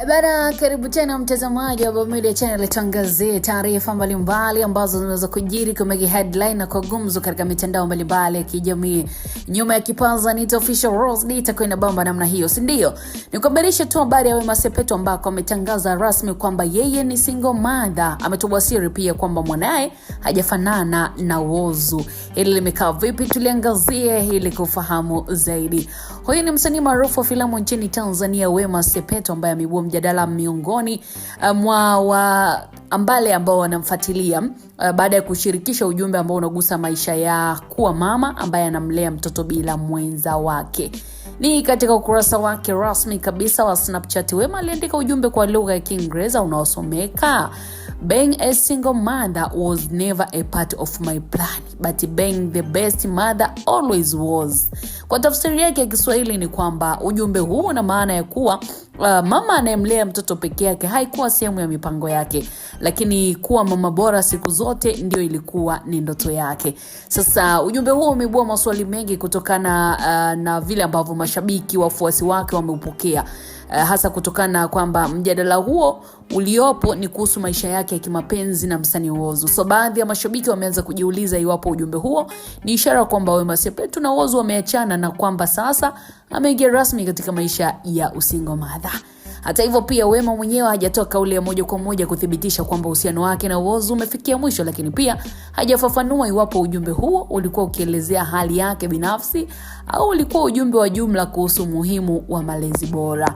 Bana, karibu tena mtazamaji wa Baumedia Channel, tuangazie taarifa mbalimbali ambazo zinaweza kujiri kwa headline na kwa gumzo katika mitandao mbalimbali ya kijamii. Nyuma ya kipaza ni official Rose D itakuwa inabamba namna hiyo, si ndio? Nikuhabarisha tu habari ya Wema Sepetu ambako ametangaza rasmi kwamba yeye ni single mother. Ametoboa siri pia kwamba mwanae hajafanana na Whozu. Hili limekaa vipi? Tuliangazie ili kufahamu zaidi. Huyu ni msanii maarufu wa filamu nchini Tanzania, Wema Sepetu, ambaye ameibua mjadala miongoni mwa ambale ambao wanamfuatilia baada ya kushirikisha ujumbe ambao unagusa maisha ya kuwa mama ambaye anamlea mtoto bila mwenza wake. Ni katika ukurasa wake rasmi kabisa wa Snapchat, Wema aliandika ujumbe kwa lugha ya Kiingereza unaosomeka: "Being a single mother was never a part of my plan, but being the best mother always was." Kwa tafsiri yake ya Kiswahili ni kwamba ujumbe huu una maana ya kuwa mama anayemlea mtoto peke yake haikuwa sehemu ya mipango yake, lakini kuwa mama bora siku zote ndio ilikuwa ni ndoto yake. Sasa ujumbe huo umeibua maswali mengi kutokana na vile ambavyo mashabiki wafuasi wake wameupokea, hasa kutokana kwamba mjadala huo uliopo ni kuhusu maisha yake ya kimapenzi na msanii Whozu. So baadhi ya mashabiki wameanza kujiuliza iwapo ujumbe huo ni ishara kwamba Wema Sepetu na Whozu wameachana na kwamba sasa ameingia rasmi katika maisha ya usingle mother. Hata hivyo pia Wema mwenyewe hajatoa kauli ya moja kwa moja kuthibitisha kwamba uhusiano wake na Whozu umefikia mwisho, lakini pia hajafafanua iwapo ujumbe huo ulikuwa ukielezea hali yake binafsi au ulikuwa ujumbe wa jumla kuhusu umuhimu wa malezi bora.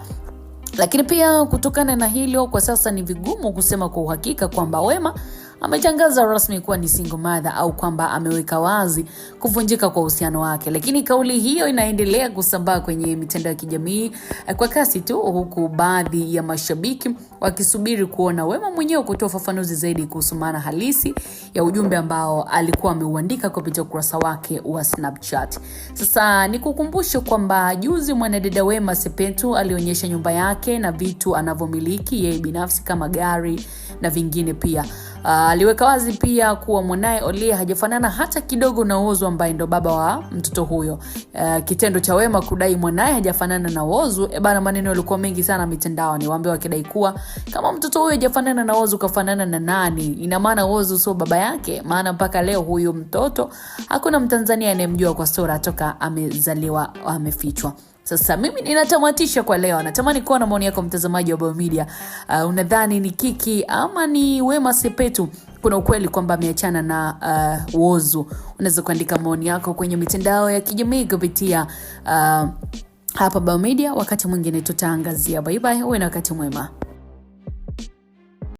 Lakini pia kutokana na hilo, kwa sasa ni vigumu kusema kwa uhakika kwamba Wema ametangaza rasmi kuwa ni single mother au kwamba ameweka wazi kuvunjika kwa uhusiano wake. Lakini kauli hiyo inaendelea kusambaa kwenye mitandao ya kijamii kwa kasi tu, huku baadhi ya mashabiki wakisubiri kuona Wema mwenyewe kutoa ufafanuzi zaidi kuhusu maana halisi ya ujumbe ambao alikuwa ameuandika kupitia ukurasa wake wa Snapchat. Sasa nikukumbushe kwamba juzi mwanadada Wema Sepetu alionyesha nyumba yake na vitu anavyomiliki yeye binafsi kama gari na vingine pia. Aliweka wazi pia kuwa mwanae Olia hajafanana hata kidogo na Whozu ambaye ndo baba wa mtoto huyo. Kitendo cha Wema kudai mwanae hajafanana na Whozu, bana, maneno yalikuwa mengi sana mitandaoni. Waambie wakidai kuwa kama mtoto huyo hajafanana na Whozu kafanana na nani? Ina maana Whozu sio baba yake? Maana mpaka leo huyu mtoto hakuna Mtanzania anayemjua kwa sura toka amezaliwa amefichwa. Sasa mimi ninatamatisha kwa leo. Natamani kuona maoni yako mtazamaji wa Baumedia. Unadhani ni Kiki ama ni Wema Sepetu kuna ukweli kwamba ameachana na Whozu? Unaweza kuandika maoni yako kwenye mitandao ya kijamii kupitia hapa Baumedia. Wakati mwingine tutaangazia. Bye bye, uwe na wakati mwema.